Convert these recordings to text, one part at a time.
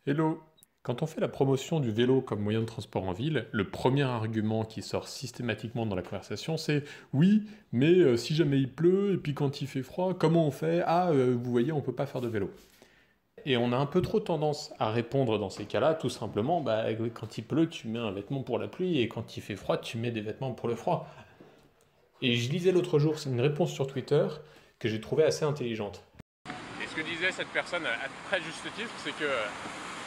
Hello! Quand on fait la promotion du vélo comme moyen de transport en ville, le premier argument qui sort systématiquement dans la conversation, c'est oui, mais si jamais il pleut et puis quand il fait froid, comment on fait? Ah, vous voyez, on peut pas faire de vélo. Et on a un peu trop tendance à répondre dans ces cas-là, tout simplement, bah oui, quand il pleut, tu mets un vêtement pour la pluie et quand il fait froid, tu mets des vêtements pour le froid. Et je lisais l'autre jour, c'est une réponse sur Twitter que j'ai trouvée assez intelligente. Et ce que disait cette personne à très juste titre, c'est que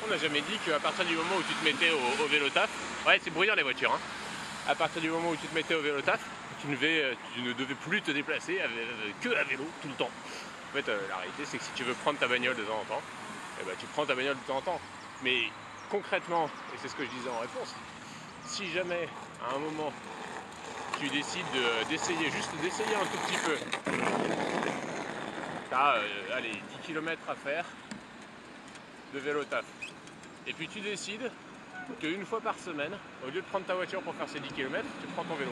on n'a jamais dit qu'à partir du moment où tu te mettais au vélo taf, ouais c'est bruyant les voitures, hein. À partir du moment où tu te mettais au vélo taf, tu ne devais plus te déplacer que à vélo tout le temps. En fait, la réalité c'est que si tu veux prendre ta bagnole de temps en temps, eh ben, tu prends ta bagnole de temps en temps. Mais concrètement, et c'est ce que je disais en réponse, si jamais à un moment tu décides d'essayer, juste d'essayer un tout petit peu, tu as allez, 10 km à faire de vélo taf. Et puis tu décides qu'une fois par semaine, au lieu de prendre ta voiture pour faire ces 10 km, tu prends ton vélo.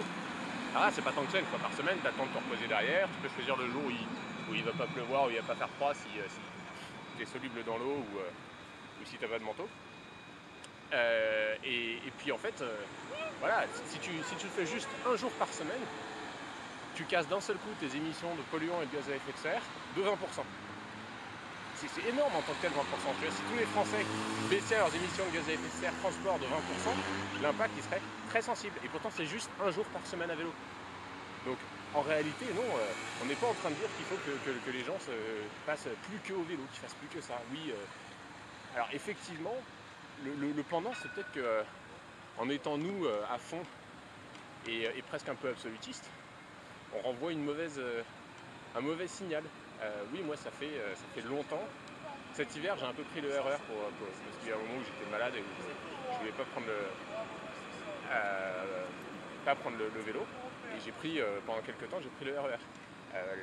Alors là, c'est pas tant que ça, une fois par semaine, tu as le temps de te reposer derrière, tu peux choisir le jour où il va pas pleuvoir, où il va pas faire froid, si tu es soluble dans l'eau ou si tu pas de manteau. Et puis en fait, voilà, si tu le fais juste un jour par semaine, tu casses d'un seul coup tes émissions de polluants et de gaz à effet de serre de 20%. C'est énorme en tant que tel 20%. Tu vois, si tous les Français baissaient leurs émissions de gaz à effet de serre transport de 20%, l'impact il serait très sensible. Et pourtant c'est juste un jour par semaine à vélo. Donc en réalité non, on n'est pas en train de dire qu'il faut que les gens se passent plus que au vélo, qu'ils fassent plus que ça. Oui, alors effectivement, le pendant c'est peut-être que en étant nous à fond et presque un peu absolutiste, on renvoie un mauvais signal. Oui, moi ça fait longtemps. Cet hiver, j'ai un peu pris le RER parce qu'il y a un moment où j'étais malade et où je voulais pas prendre le vélo. Et j'ai pris, pendant quelques temps, j'ai pris le RER.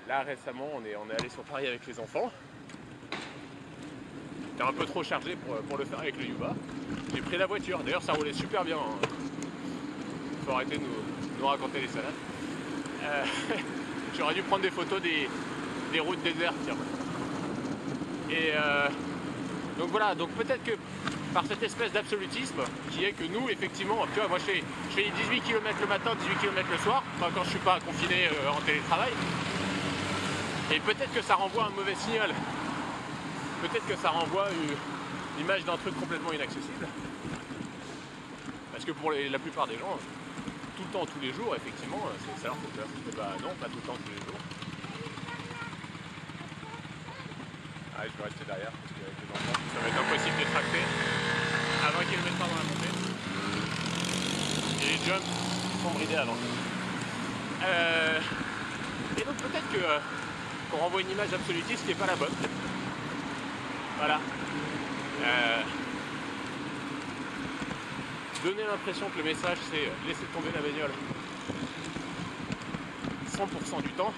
Là récemment, on est allé sur Paris avec les enfants. J'étais un peu trop chargé pour le faire avec le Yuba. J'ai pris la voiture. D'ailleurs, ça roulait super bien, hein. Faut arrêter de nous raconter les salades. Euh, J'aurais dû prendre des photos des routes désertes, tiens. Et donc voilà, donc peut-être que par cette espèce d'absolutisme qui est que nous, effectivement, tu vois, moi je fais 18 km le matin, 18 km le soir, enfin, quand je suis pas confiné en télétravail, et peut-être que ça renvoie un mauvais signal, peut-être que ça renvoie l'image d'un truc complètement inaccessible, parce que pour la plupart des gens, tout le temps, tous les jours, effectivement, ça leur fait peur. Et bah non, pas tout le temps, tous les jours. Ah, je vais rester derrière, parce qu'avec les enfants, ça va être impossible de tracter à 20 km/h dans la montée. Et les jumps sont bridés avant. Et donc peut-être qu'on renvoie une image absolutiste qui n'est pas la bonne. Voilà. Donner l'impression que le message c'est laisser tomber la bagnole 100% du temps,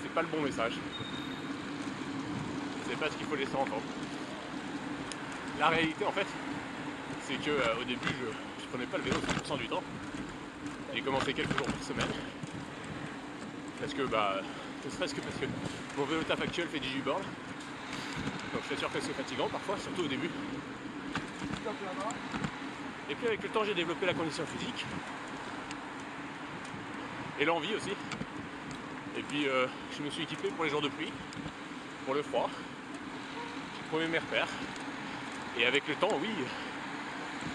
c'est pas le bon message. C'est pas ce qu'il faut laisser entendre. La réalité en fait, c'est que au début je prenais pas le vélo 100% du temps. J'ai commencé quelques jours par semaine. Parce que ne serait-ce que parce que mon vélo taf actuel fait 18 bornes. Donc je suis sûr que c'est fatigant parfois, surtout au début. Et puis avec le temps j'ai développé la condition physique. Et l'envie aussi. Et puis je me suis équipé pour les jours de pluie, pour le froid. J'ai trouvé mes repères. Et avec le temps, oui,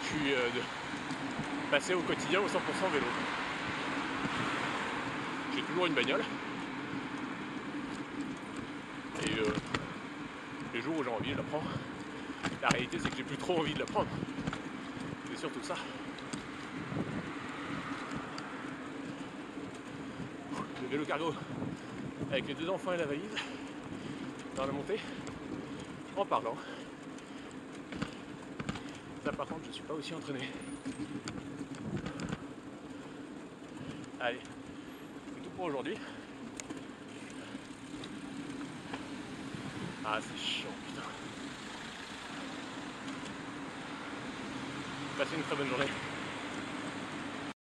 je suis passé au quotidien au 100% vélo. J'ai toujours une bagnole. Et les jours où j'ai envie, je la prends. La réalité, c'est que j'ai plus trop envie de la prendre. C'est surtout ça. Le vélo cargo avec les deux enfants et la valise dans la montée en parlant. Ça par contre je suis pas aussi entraîné. Allez, c'est tout pour aujourd'hui. Ah c'est chiant putain. Passez une très bonne journée.